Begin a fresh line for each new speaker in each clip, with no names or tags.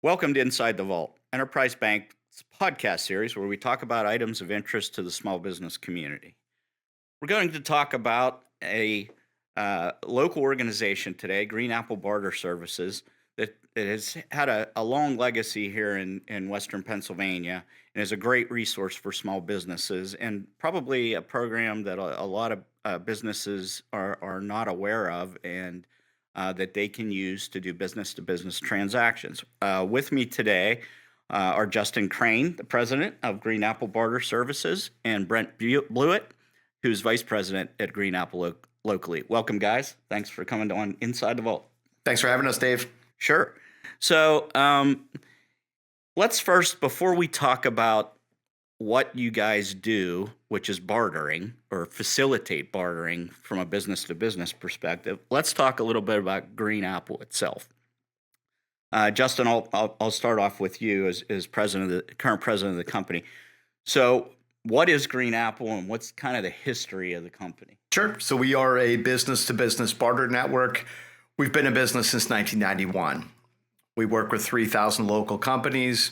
Welcome to Inside the Vault, Enterprise Bank's podcast series where we talk about items of interest to the small business community. We're going to talk about a local organization today, Green Apple Barter Services, that has had a long legacy here in Western Pennsylvania and is a great resource for small businesses, and probably a program that a lot of businesses are not aware of, and that they can use to do business-to-business transactions. With me today are Justin Crane, the president of Green Apple Barter Services, and Brent Blewett, who's vice president at Green Apple locally. Welcome, guys. Thanks for coming on Inside the Vault.
Thanks for having us, Dave.
Sure. So let's first, before we talk about what you guys do, which is bartering or facilitate bartering from a business-to-business perspective, let's talk a little bit about Green Apple itself. Justin, I'll start off with you as current president of the company. So what is Green Apple, and what's kind of the history of the company?
Sure. So we are a business-to-business barter network. We've been in business since 1991. We work with 3,000 local companies.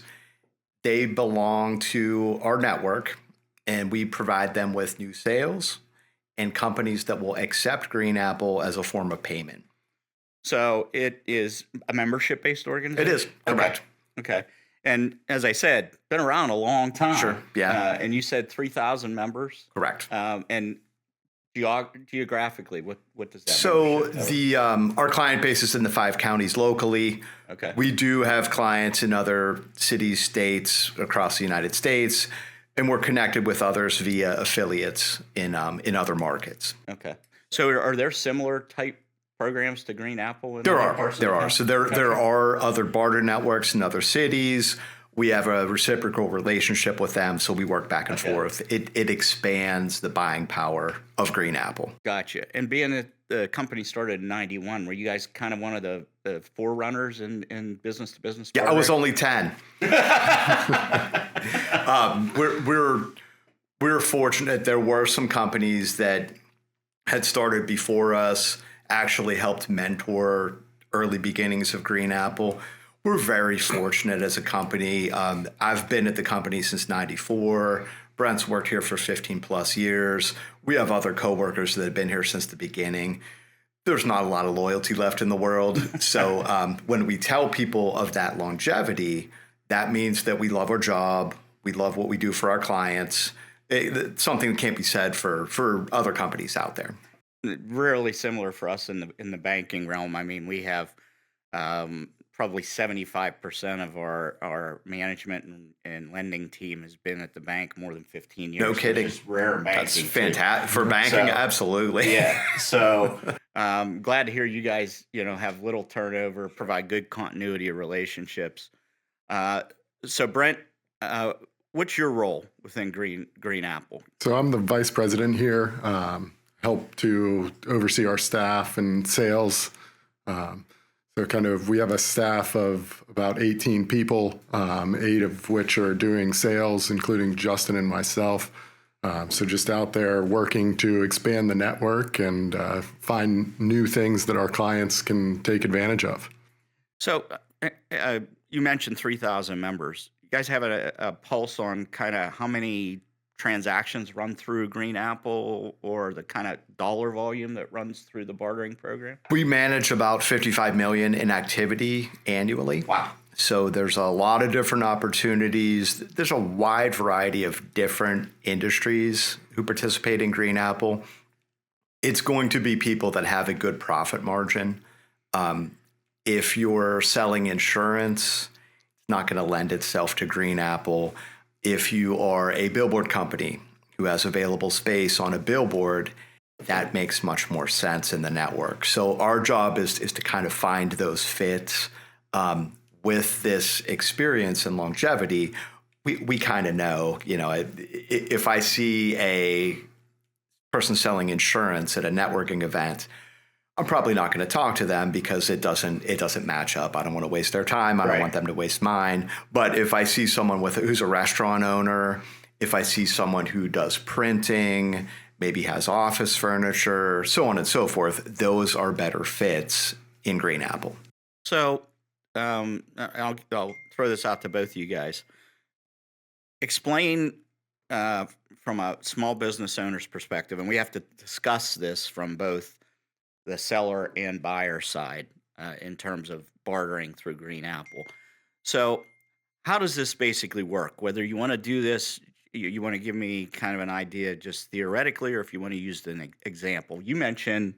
They belong to our network, and we provide them with new sales and companies that will accept Green Apple as a form of payment.
So it is a membership-based organization?
It is, correct.
Okay. And as I said, been around a long time.
Sure, yeah.
And you said 3,000 members?
Correct.
And geographically, what does that
So
mean?
our client base is in the 5 counties locally.
Okay.
We do have clients in other cities, states across the United States, and we're connected with others via affiliates in other markets.
Okay. So are there similar type programs to Green Apple?
There are. So there are other barter networks in other cities. We have a reciprocal relationship with them, so we work back and forth. It expands the buying power of Green Apple.
Gotcha. And being that the company started in 91, were you guys kind of one of the forerunners in business-to-business?
Yeah, I was only 10. We're fortunate. There were some companies that had started before us, actually helped mentor early beginnings of Green Apple. We're very fortunate as a company. I've been at the company since 94. Brent's worked here for 15 plus years. We have other coworkers that have been here since the beginning. There's not a lot of loyalty left in the world. So when we tell people of that longevity, that means that we love our job. We love what we do for our clients. It's something that can't be said for other companies out there.
Really similar for us in the banking realm. I mean, we have probably 75% of our management and lending team has been at the bank more than 15 years.
No kidding.
Which is rare in banking.
That's fantastic. For banking, absolutely.
Yeah. So glad to hear you guys, have little turnover, provide good continuity of relationships. So Brent, what's your role within Green Apple?
So I'm the vice president here, help to oversee our staff and sales. So we have a staff of about 18 people, 8 of which are doing sales, including Justin and myself. So just out there working to expand the network and find new things that our clients can take advantage of. So
you mentioned 3,000 members. You guys have a pulse on kind of how many transactions run through Green Apple, or the kind of dollar volume that runs through the bartering program?
We manage about $55 million in activity annually.
Wow.
So there's a lot of different opportunities. There's a wide variety of different industries who participate in Green Apple. It's going to be people that have a good profit margin. If you're selling insurance, it's not going to lend itself to Green Apple. If you are a billboard company who has available space on a billboard, that makes much more sense in the network. So our job is to kind of find those fits. With this experience and longevity, we kind of know, if I see a person selling insurance at a networking event, I'm probably not going to talk to them because it doesn't match up. I don't want to waste their time. I don't want them to waste mine. But if I see someone who's a restaurant owner, if I see someone who does printing, maybe has office furniture, so on and so forth. Those are better fits in Green Apple.
So I'll throw this out to both of you guys. Explain from a small business owner's perspective, and we have to discuss this from both the seller and buyer side in terms of bartering through Green Apple. So how does this basically work? Whether you want to do this, you want to give me kind of an idea just theoretically, or if you want to use an example. You mentioned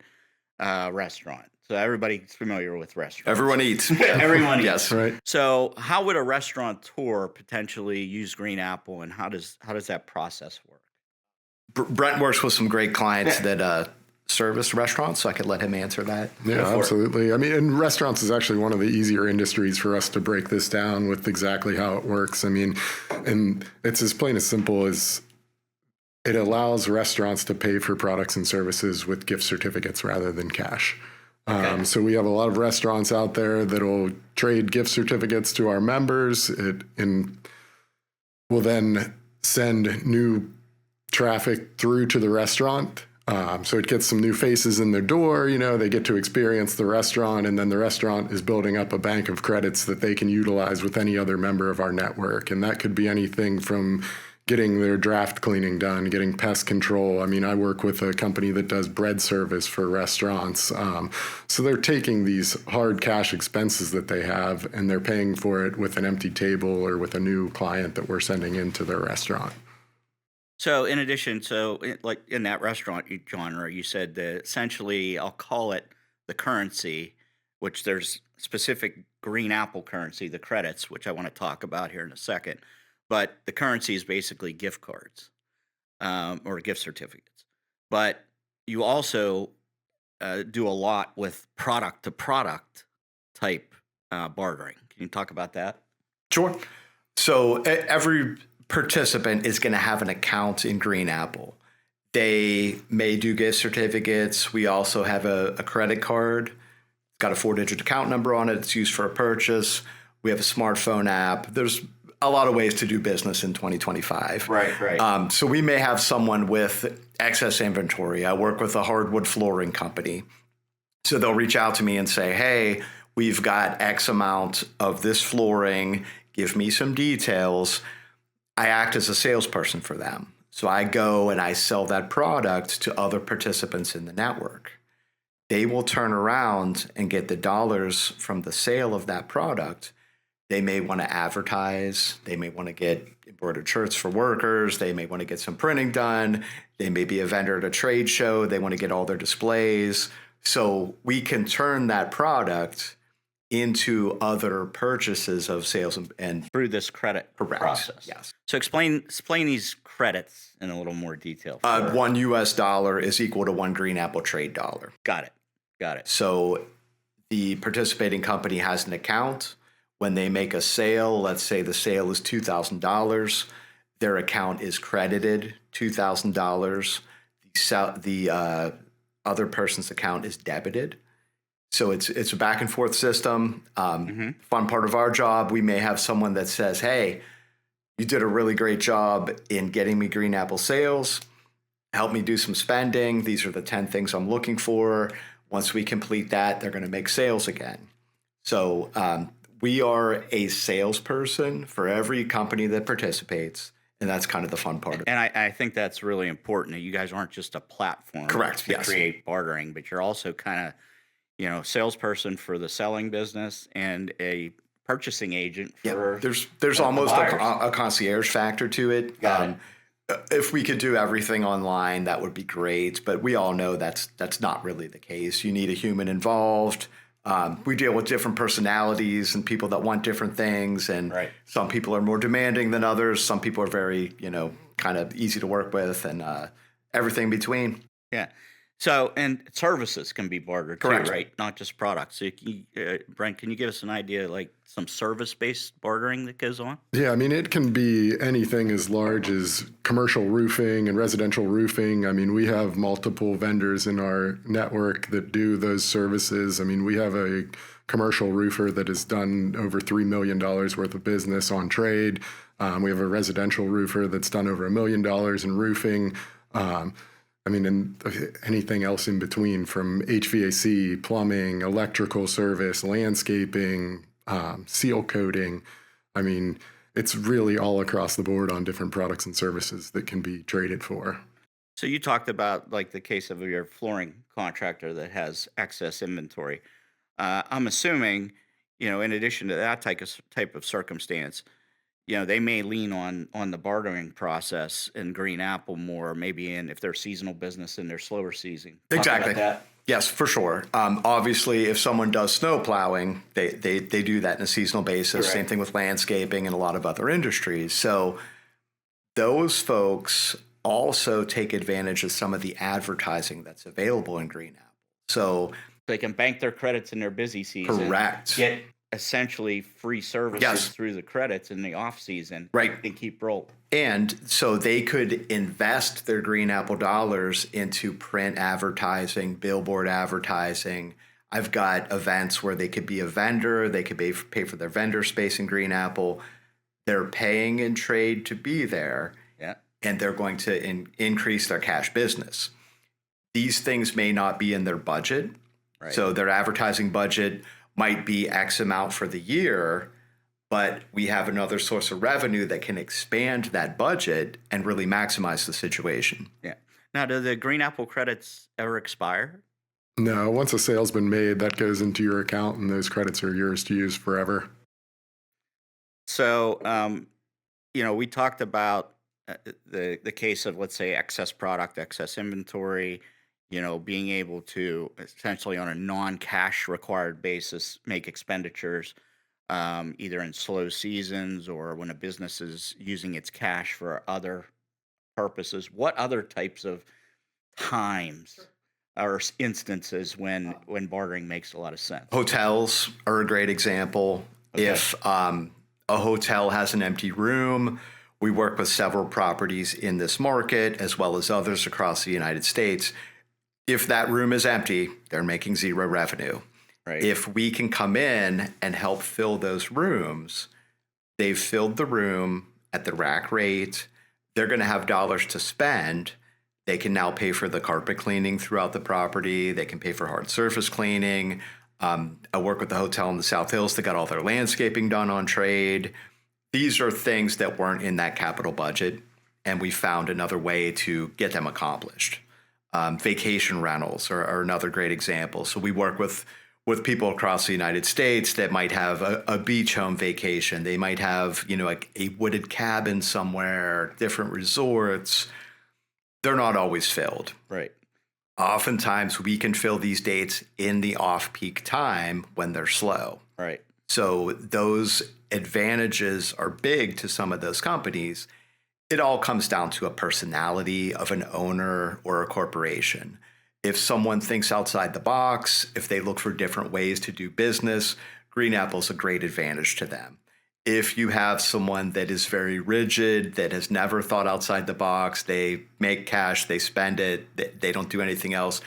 restaurant. So everybody's familiar with restaurants.
Everyone eats.
Everyone eats.
Yes.
Right.
So how would a restaurateur potentially use Green Apple, and how does that process work?
Brent works with some great clients that service restaurants, so I could let him answer that.
Yeah, absolutely. I mean, and restaurants is actually one of the easier industries for us to break this down with exactly how it works. I mean, and it's as plain as simple as it allows restaurants to pay for products and services with gift certificates rather than cash.
Okay.
So we have a lot of restaurants out there that'll trade gift certificates to our members. And will then send new traffic through to the restaurant. So it gets some new faces in their door, they get to experience the restaurant, and then the restaurant is building up a bank of credits that they can utilize with any other member of our network. And that could be anything from getting their draft cleaning done, getting pest control. I mean, I work with a company that does bread service for restaurants. So they're taking these hard cash expenses that they have, and they're paying for it with an empty table or with a new client that we're sending into their restaurant.
So in addition, like in that restaurant genre, you said that essentially, I'll call it the currency, which there's specific Green Apple currency, the credits, which I want to talk about here in a second. But the currency is basically gift cards or gift certificates. But you also do a lot with product to product type bartering. Can you talk about that?
Sure. So every participant is going to have an account in Green Apple. They may do gift certificates. We also have a credit card. It's got a 4-digit account number on it. It's used for a purchase. We have a smartphone app. There's a lot of ways to do business in 2025.
Right.
So we may have someone with excess inventory. I work with a hardwood flooring company. So they'll reach out to me and say, hey, we've got X amount of this flooring. Give me some details. I act as a salesperson for them. So I go and I sell that product to other participants in the network. They will turn around and get the dollars from the sale of that product. They may want to advertise. They may want to get embroidered shirts for workers. They may want to get some printing done. They may be a vendor at a trade show. They want to get all their displays. So we can turn that product into other purchases of sales and
Through this credit process.
Yes.
So explain these credits in a little more detail.
$1 US is equal to one Green Apple trade dollar.
Got it.
So the participating company has an account. When they make a sale, let's say the sale is $2,000, their account is credited $2,000. The other person's account is debited. So it's a back and forth system. Fun part of our job, we may have someone that says, hey, you did a really great job in getting me Green Apple sales. Help me do some spending. These are the 10 things I'm looking for. Once we complete that, they're going to make sales again. So we are a salesperson for every company that participates. And that's kind of the fun part of it.
And I think that's really important. You guys aren't just a platform
Correct,
to
yes.
create bartering, but you're also kind of salesperson for the selling business and a purchasing agent for
there's almost
buyers.
a concierge factor to it.
Got it.
If we could do everything online, that would be great. But we all know that's not really the case. You need a human involved. We deal with different personalities and people that want different things. And some people are more demanding than others. Some people are very, kind of easy to work with, and everything between.
Yeah. So, and services can be bartered
Correct.
too, right? Not just products. So Brent, can you give us an idea, like some service-based bartering that goes on?
Yeah, I mean, it can be anything as large as commercial roofing and residential roofing. I mean, we have multiple vendors in our network that do those services. I mean, we have a commercial roofer that has done over $3 million worth of business on trade. We have a residential roofer that's done over $1 million in roofing. I mean, and anything else in between, from HVAC, plumbing, electrical service, landscaping, seal coating. I mean, it's really all across the board on different products and services that can be traded for.
So you talked about like the case of your flooring contractor that has excess inventory. I'm assuming, in addition to that type of circumstance, they may lean on the bartering process in Green Apple more, maybe in if they're seasonal business in their slower season. Talk about
Exactly.
that.
Yes, for sure. Obviously, if someone does snow plowing, they do that on a seasonal basis. Same
Correct.
thing with landscaping and a lot of other industries. So those folks also take advantage of some of the advertising that's available in Green Apple. So
They can bank their credits in their busy season,
correct.
get essentially free services
Yes.
through the credits in the off season,
Right.
and keep rolling.
And so they could invest their Green Apple dollars into print advertising, billboard advertising. I've got events where they could be a vendor, they could pay for their vendor space in Green Apple. They're paying in trade to be there,
Yeah.
and they're going to increase their cash business. These things may not be in their budget.
Right.
So their advertising budget might be X amount for the year, but we have another source of revenue that can expand that budget and really maximize the situation.
Yeah. Now, do the Green Apple credits ever expire?
No, once a sale's been made, that goes into your account and those credits are yours to use forever.
So, we talked about the case of, let's say, excess product, excess inventory, being able to essentially on a non-cash required basis make expenditures, either in slow seasons or when a business is using its cash for other purposes. What other types of times or instances when bartering makes a lot of sense?
Hotels are a great example.
Okay.
If a hotel has an empty room, we work with several properties in this market as well as others across the United States. If that room is empty, they're making zero revenue.
Right.
If we can come in and help fill those rooms, they've filled the room at the rack rate. They're going to have dollars to spend. They can now pay for the carpet cleaning throughout the property. They can pay for hard surface cleaning. I work with the hotel in the South Hills that got all their landscaping done on trade. These are things that weren't in that capital budget, and we found another way to get them accomplished. Vacation rentals are another great example. So we work with people across the United States that might have a beach home vacation. They might have, like a wooded cabin somewhere, different resorts. They're not always filled.
Right.
Oftentimes we can fill these dates in the off-peak time when they're slow.
Right.
So those advantages are big to some of those companies. It all comes down to a personality of an owner or a corporation. If someone thinks outside the box, if they look for different ways to do business, Green Apple's a great advantage to them. If you have someone that is very rigid, that has never thought outside the box, they make cash, they spend it, they don't do anything else,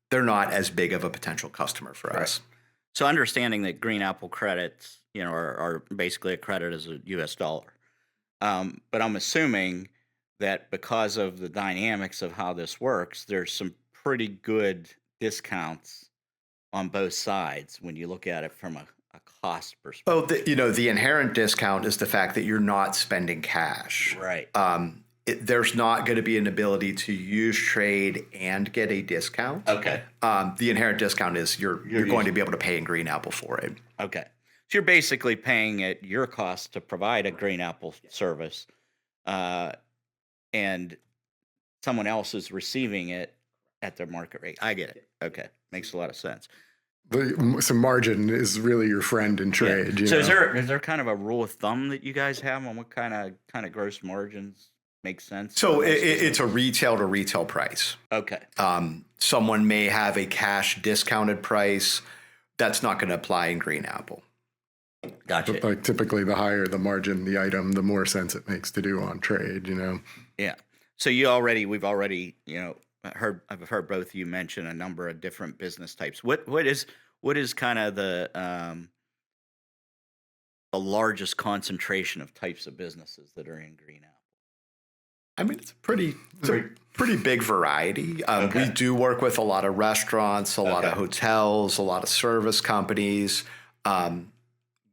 they're not as big of a potential customer for us.
So understanding that Green Apple credits, are basically a credit as a U.S. dollar. But I'm assuming that because of the dynamics of how this works, there's some pretty good discounts on both sides when you look at it from a cost perspective.
Oh, the inherent discount is the fact that you're not spending cash.
Right.
There's not going to be an ability to use trade and get a discount.
Okay.
The inherent discount is you're going to be able to pay in Green Apple for it.
Okay. So you're basically paying at your cost to provide a Green Apple service, and someone else is receiving it at their market rate. I get it. Okay. Makes a lot of sense.
So margin is really your friend in trade.
Yeah. So is there kind of a rule of thumb that you guys have on what kind of gross margins make sense?
So it's a retail to retail price.
Okay.
Someone may have a cash discounted price. That's not going to apply in Green Apple.
Gotcha.
Like typically the higher the margin, the item, the more sense it makes to do on trade,
Yeah. So we've already, I've heard both of you mention a number of different business types. What is kind of the largest concentration of types of businesses that are in Green Apple?
I mean, it's a pretty big variety.
Okay.
We do work with a lot of restaurants, a lot of
Okay.
hotels, a lot of service companies, um,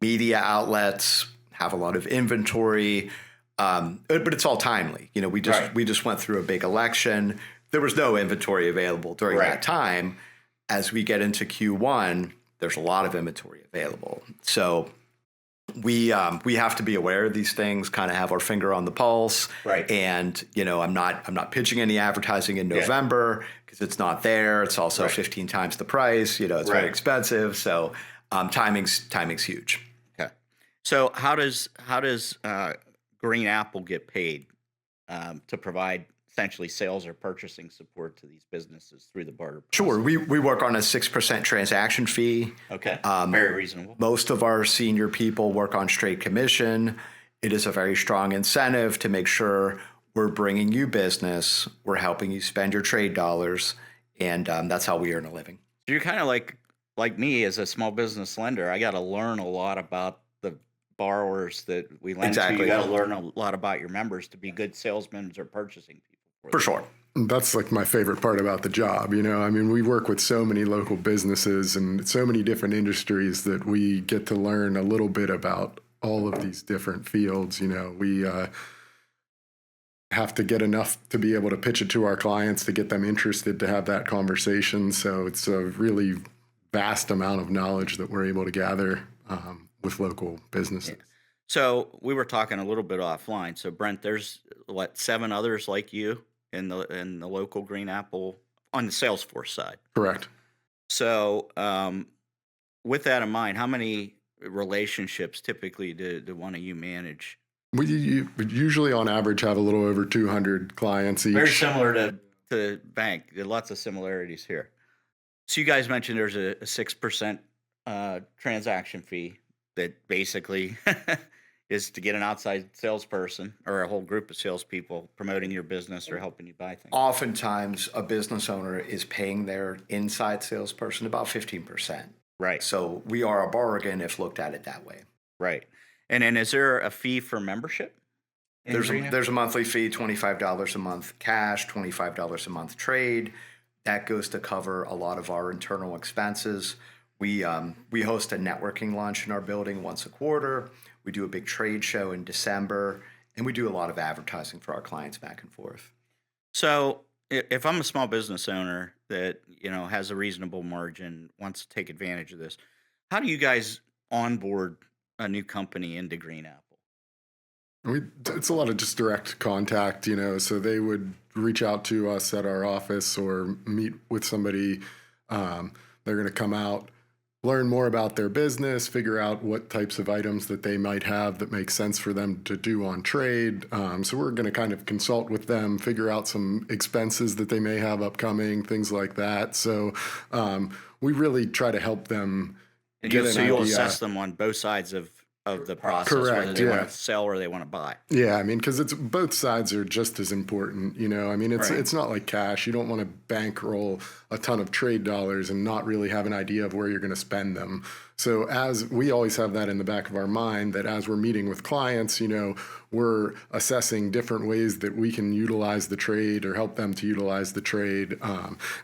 media outlets have a lot of inventory, but it's all timely. You know,
Right.
we just went through a big election. There was no inventory available during
Right.
that time. As we get into Q1, there's a lot of inventory available. So we have to be aware of these things, kind of have our finger on the pulse.
Right.
And you know, I'm not pitching any advertising in
Yeah.
November because it's not there. It's also
Right.
15 times the price. You know, it's
Right.
very expensive. So timing's huge.
Okay. So how does Green Apple get paid to provide essentially sales or purchasing support to these businesses through the barter process?
Sure, we work on a 6% transaction fee.
Okay. Very reasonable.
Most of our senior people work on straight commission. It is a very strong incentive to make sure we're bringing you business, we're helping you spend your trade dollars, and that's how we earn a living.
So you're kind of like me as a small business lender. I got to learn a lot about the borrowers that we lend to.
Exactly.
You got to learn a lot about your members to be good salesmen or purchasing people
For
them.
sure.
That's like my favorite part about the job. You know, I mean, we work with so many local businesses and so many different industries that we get to learn a little bit about all of these different fields. You know, we have to get enough to be able to pitch it to our clients to get them interested to have that conversation. So it's a really vast amount of knowledge that we're able to gather with local businesses.
So we were talking a little bit offline. So Brent, there's what, 7 others like you in the local Green Apple on the Salesforce side.
Correct.
So with that in mind, how many relationships typically do one of you manage?
We usually on average have a little over 200 clients each.
Very similar to bank. There are lots of similarities here. So you guys mentioned there's a 6% transaction fee that basically is to get an outside salesperson or a whole group of salespeople promoting your business or helping you buy things.
Oftentimes, a business owner is paying their inside salesperson about 15%.
Right,
So we are a bargain if looked at it that way.
right. And then is there a fee for membership? in Green Apple?
There's a monthly fee, $25 a month cash, $25 a month trade. That goes to cover a lot of our internal expenses. We host a networking lunch in our building once a quarter. We do a big trade show in December, and we do a lot of advertising for our clients back and forth.
So if I'm a small business owner that has a reasonable margin, wants to take advantage of this, how do you guys onboard a new company into Green Apple?
It's a lot of just direct contact, you know, so they would reach out to us at our office or meet with somebody. They're going to come out, learn more about their business, figure out what types of items that they might have that make sense for them to do on trade. So we're going to kind of consult with them, figure out some expenses that they may have upcoming, things like that. So we really try to help them
And
get
so
an
you'll
idea.
assess them on both sides of the process, whether
Correct,
they want
yeah.
to sell or they want to buy.
Yeah, I mean, because it's both sides are just as important, you know. I mean,
Right.
it's not like cash. You don't want to bankroll a ton of trade dollars and not really have an idea of where you're going to spend them. So as we always have that in the back of our mind, that as we're meeting with clients, you know, we're assessing different ways that we can utilize the trade or help them to utilize the trade.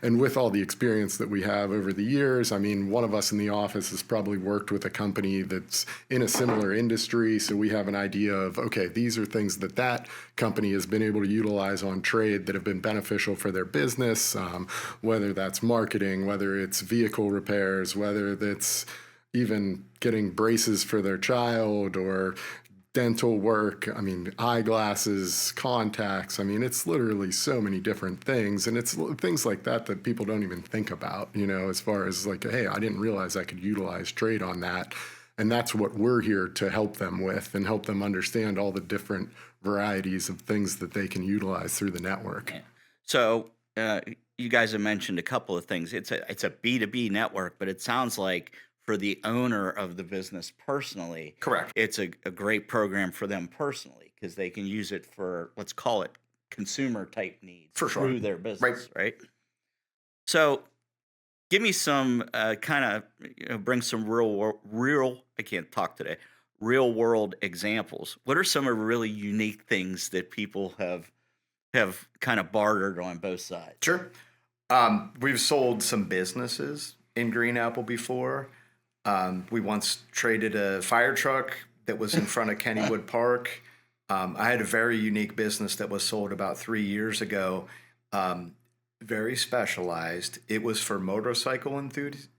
And with all the experience that we have over the years, I mean, one of us in the office has probably worked with a company that's in a similar industry. So we have an idea of, okay, these are things that that company has been able to utilize on trade that have been beneficial for their business, whether that's marketing, whether it's vehicle repairs, whether that's even getting braces for their child or dental work. I mean, eyeglasses, contacts. I mean, it's literally so many different things. And it's things like that that people don't even think about, you know, as far as like, hey, I didn't realize I could utilize trade on that. And that's what we're here to help them with and help them understand all the different varieties of things that they can utilize through the network.
Yeah. So you guys have mentioned a couple of things. It's a B2B network, but it sounds like for the owner of the business personally,
Correct.
it's a great program for them personally because they can use it for, let's call it, consumer type needs
For sure.
through their business, right? So give me some bring some I can't talk today, real world examples. What are some of really unique things that people have have kind of bartered on both sides.
Sure. We've sold some businesses in Green Apple before. We once traded a fire truck that was in front of Kennywood Park. I had a very unique business that was sold about 3 years ago, very specialized. It was for motorcycle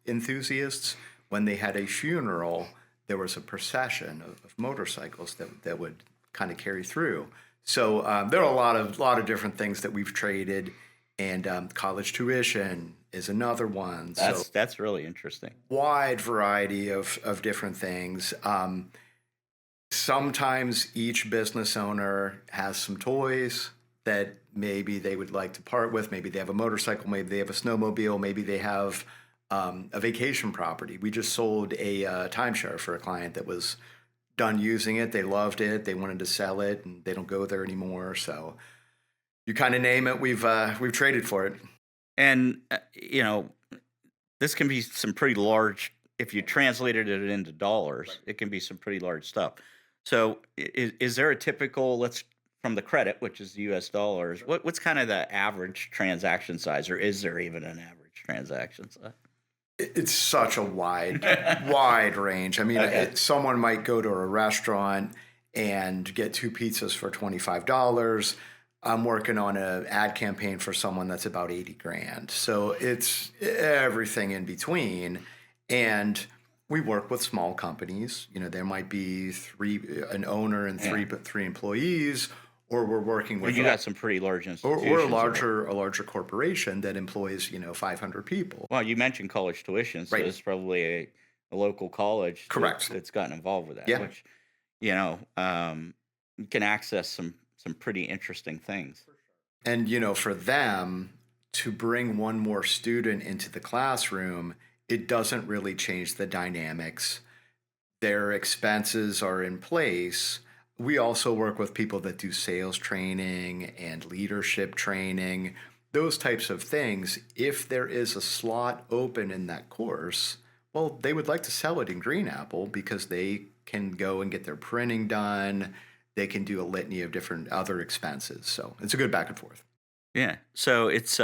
enthusiasts. When they had a funeral, there was a procession of motorcycles that would kind of carry through. So there are a lot of different things that we've traded, and college tuition is another one. So
That's really interesting.
wide variety of different things. Sometimes each business owner has some toys that maybe they would like to part with. Maybe they have a motorcycle, maybe they have a snowmobile, maybe they have a vacation property. We just sold a timeshare for a client that was done using it. They loved it. They wanted to sell it, and they don't go there anymore. So you kind of name it, we've traded for it.
And, this can be some pretty large, if you translated it into dollars, it can be some pretty large stuff. So is there a typical, from the credit, which is the US dollars, what's kind of the average transaction size, or is there even an average transaction size?
It's such a wide range. I mean,
Okay.
someone might go to a restaurant and get two pizzas for $25. I'm working on an ad campaign for someone that's about 80 grand. So it's everything in between. And we work with small companies. There might be an owner and
Yeah.
three employees, or we're working
Well,
with
you got some pretty large
or
institutions.
a larger corporation that employs 500 people.
Well, you mentioned college tuition, so
Right.
it's probably a local college
Correct.
that's gotten involved with that,
Yeah.
which, you can access some pretty interesting things.
And for them to bring one more student into the classroom, it doesn't really change the dynamics. Their expenses are in place. We also work with people that do sales training and leadership training, those types of things. If there is a slot open in that course, well, they would like to sell it in Green Apple because they can go and get their printing done. They can do a litany of different other expenses. So it's a good back and forth.
Yeah. So it's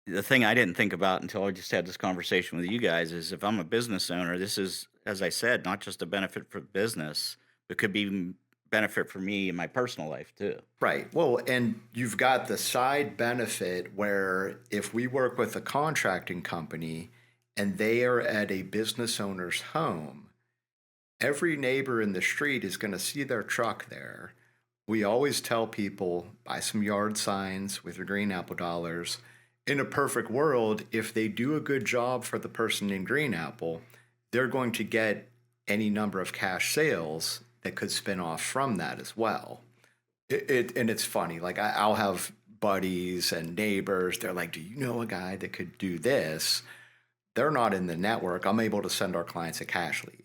the thing I didn't think about until I just had this conversation with you guys is if I'm a business owner, this is, as I said, not just a benefit for business, but could be benefit for me in my personal life too.
Right. Well, and you've got the side benefit where if we work with a contracting company and they are at a business owner's home, every neighbor in the street is going to see their truck there. We always tell people buy some yard signs with your Green Apple dollars. In a perfect world, if they do a good job for the person in Green Apple, they're going to get any number of cash sales that could spin off from that as well. And it's funny. Like I'll have buddies and neighbors. They're like, "Do you know a guy that could do this?" They're not in the network. I'm able to send our clients a cash lead.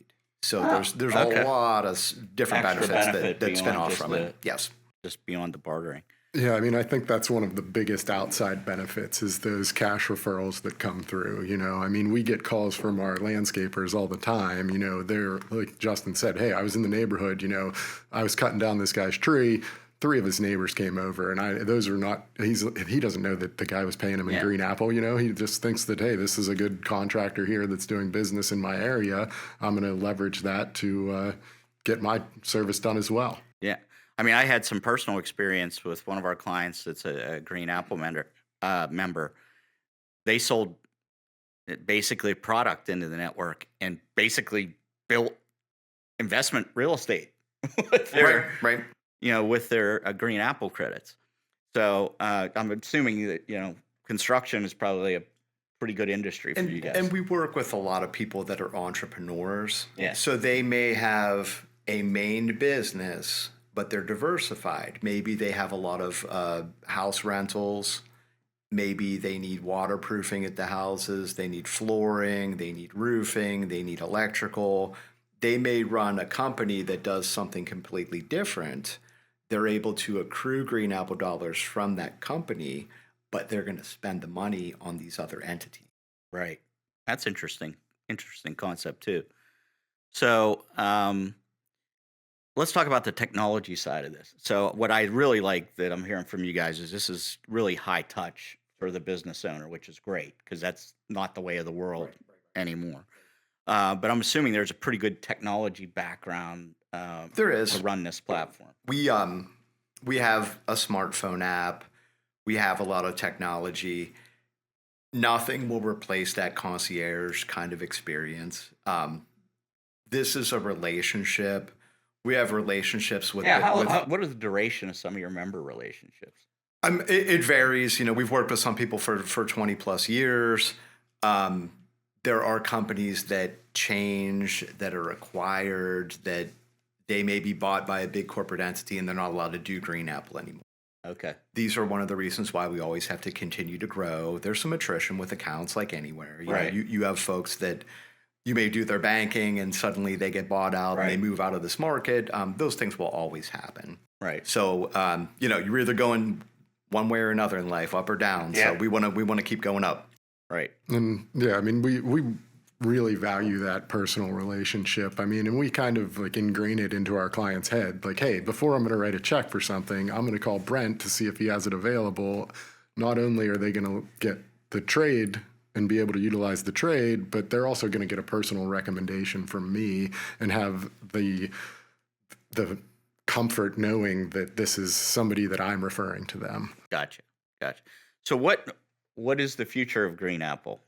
So there's
Okay.
a lot of different
Extra
benefits
benefit
that spin
beyond
off
just
from it. Yes.
just beyond the bartering.
Yeah, I mean, I think that's one of the biggest outside benefits is those cash referrals that come through. I mean, we get calls from our landscapers all the time. They're like Justin said, hey, I was in the neighborhood, I was cutting down this guy's tree. 3 of his neighbors came over, and those are not, he doesn't know that the guy was paying him in
Yeah.
Green Apple. He just thinks that, hey, this is a good contractor here that's doing business in my area. I'm going to leverage that to get my service done as well.
Yeah. I mean, I had some personal experience with one of our clients that's a Green Apple member. They sold basically a product into the network and basically built investment real estate with their,
Right.
with their Green Apple credits. So I'm assuming that, construction is probably a pretty good industry for you guys.
And we work with a lot of people that are entrepreneurs.
Yeah.
So they may have a main business, but they're diversified. Maybe they have a lot of house rentals. Maybe they need waterproofing at the houses. They need flooring. They need roofing. They need electrical. They may run a company that does something completely different. They're able to accrue Green Apple dollars from that company, but they're going to spend the money on these other entities.
Right. That's interesting. Interesting concept too. So, let's talk about the technology side of this. So what I really like that I'm hearing from you guys is this is really high touch for the business owner, which is great because that's not the way of the world anymore. But I'm assuming there's a pretty good technology background
There
to
is.
run this platform.
We have a smartphone app. We have a lot of technology. Nothing will replace that concierge kind of experience. This is a relationship. We have relationships with,
Yeah.
with
What is the duration of some of your member relationships?
it varies. You know, we've worked with some people for 20 plus years. Um, there are companies that change, that are acquired, that they may be bought by a big corporate entity and they're not allowed to do Green Apple anymore.
Okay.
These are one of the reasons why we always have to continue to grow. There's some attrition with accounts like anywhere. You know,
Right.
you have folks that you may do their banking and suddenly they get bought out and they
Right.
move out of this market. Those things will always happen.
Right.
So, you know, you're either going one way or another in life, up or down.
Yeah.
So we want to keep going up.
Right.
And yeah, I mean, we really value that personal relationship. I mean, and we kind of like ingrain it into our client's head. Like, hey, before I'm going to write a check for something, I'm going to call Brent to see if he has it available. Not only are they going to get the trade and be able to utilize the trade, but they're also going to get a personal recommendation from me and have the comfort knowing that this is somebody that I'm referring to them.
Gotcha. Gotcha. So what is the future of Green Apple?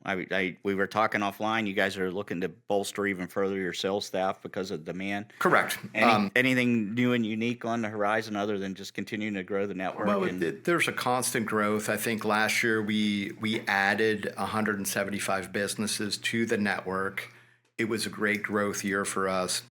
We were talking offline. You guys are looking to bolster even further your sales staff because of demand.
Correct.
Anything new and unique on the horizon other than just continuing to grow the network?
Well, there's a constant growth. I think last year we added 175 businesses to the network. It was a great growth year for us.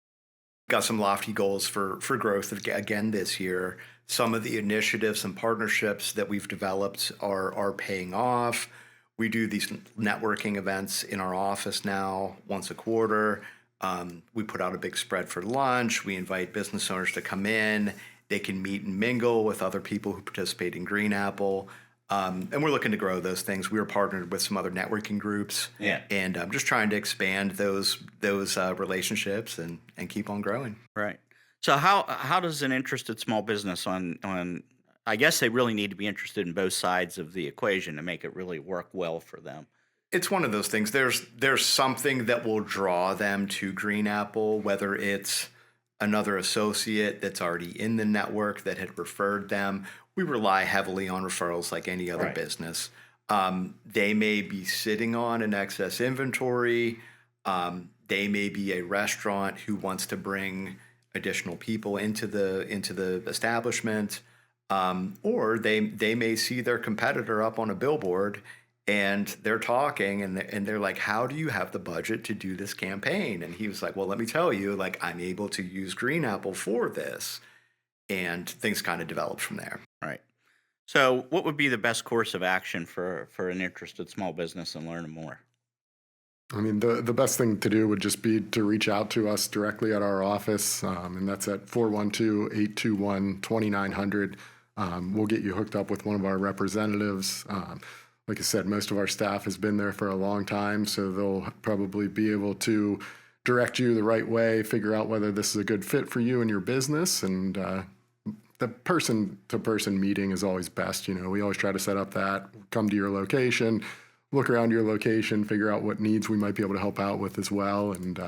Got some lofty goals for growth again this year. Some of the initiatives and partnerships that we've developed are paying off. We do these networking events in our office now once a quarter. We put out a big spread for lunch. We invite business owners to come in. They can meet and mingle with other people who participate in Green Apple. And we're looking to grow those things. We are partnered with some other networking groups.
Yeah.
And I'm just trying to expand those relationships and keep on growing.
Right. So how does an interested small business on I guess they really need to be interested in both sides of the equation to make it really work well for them.
It's one of those things. There's something that will draw them to Green Apple, whether it's another associate that's already in the network that had referred them. We rely heavily on referrals like any other
Right.
business. They may be sitting on an excess inventory. They may be a restaurant who wants to bring additional people into the establishment, or they may see their competitor up on a billboard and they're talking and they're like, how do you have the budget to do this campaign? And he was like, well, let me tell you, like, I'm able to use Green Apple for this. And things kind of developed from there.
Right. So what would be the best course of action for an interested small business and learn more?
I mean, the best thing to do would just be to reach out to us directly at our office, and that's at 412-821-2900. We'll get you hooked up with one of our representatives. Like I said, most of our staff has been there for a long time, so they'll probably be able to direct you the right way, figure out whether this is a good fit for you and your business. And the person-to-person meeting is always best. You know, we always try to set up that, come to your location, look around your location, figure out what needs we might be able to help out with as well, and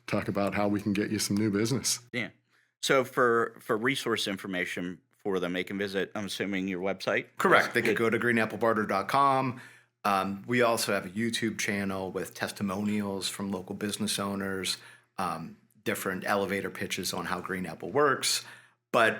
talk about how we can get you some new business.
Yeah. So for resource information for them, they can visit, I'm assuming, your website?
Correct. They could go to greenapplebarter.com. We also have a YouTube channel with testimonials from local business owners, different elevator pitches on how Green Apple works. But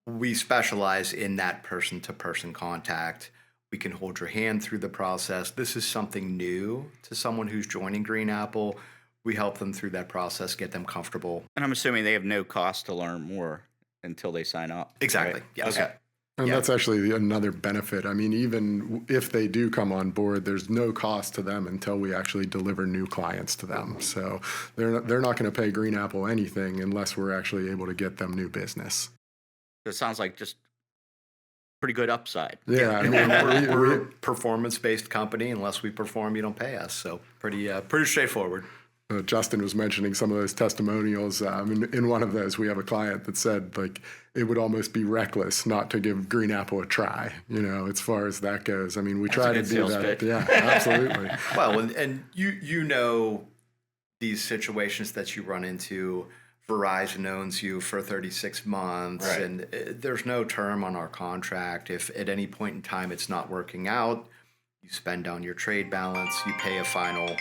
we specialize in that person-to-person contact. We can hold your hand through the process. This is something new to someone who's joining Green Apple. We help them through that process, get them comfortable.
And I'm assuming they have no cost to learn more until they sign up.
Exactly.
Right?
Yes.
Okay.
And
Yeah.
that's actually another benefit. I mean, even if they do come on board, there's no cost to them until we actually deliver new clients to them. So they're not going to pay Green Apple anything unless we're actually able to get them new business.
It sounds like just pretty good upside.
Yeah, I
And
mean,
we're a performance-based company. Unless we perform, you don't pay us. So pretty straightforward.
Justin was mentioning some of those testimonials. In one of those, we have a client that said like it would almost be reckless not to give Green Apple a try. As far as that goes. I mean, we try to do that.
Pitch.
Yeah, absolutely.
Well, and you know these situations that you run into. Verizon owns you for 36 months,
Right.
and there's no term on our contract. If at any point in time it's not working out, you spend down your trade balance, you pay a final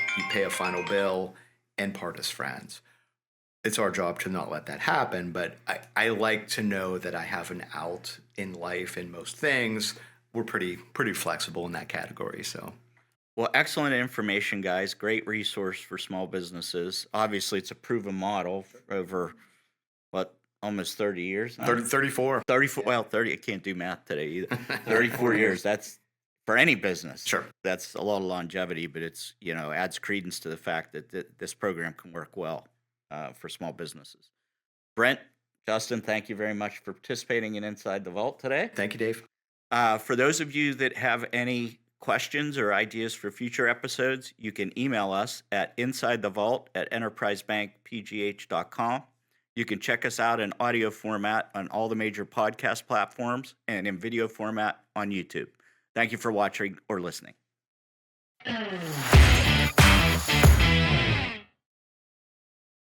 bill, and part as friends. It's our job to not let that happen, but I like to know that I have an out in life in most things. We're pretty flexible in that category, so.
Well, excellent information, guys. Great resource for small businesses. Obviously, it's a proven model for over, almost 30 years? now?
34.
34, well, 30, I can't do math today either. 34 years. That's for any business.
Sure.
That's a lot of longevity, but it's, adds credence to the fact that this program can work well for small businesses. Brent, Justin, thank you very much for participating in Inside the Vault today.
Thank you, Dave.
For those of you that have any questions or ideas for future episodes, you can email us at insidethevault@enterprisebankpgh.com. You can check us out in audio format on all the major podcast platforms and in video format on YouTube. Thank you for watching or listening.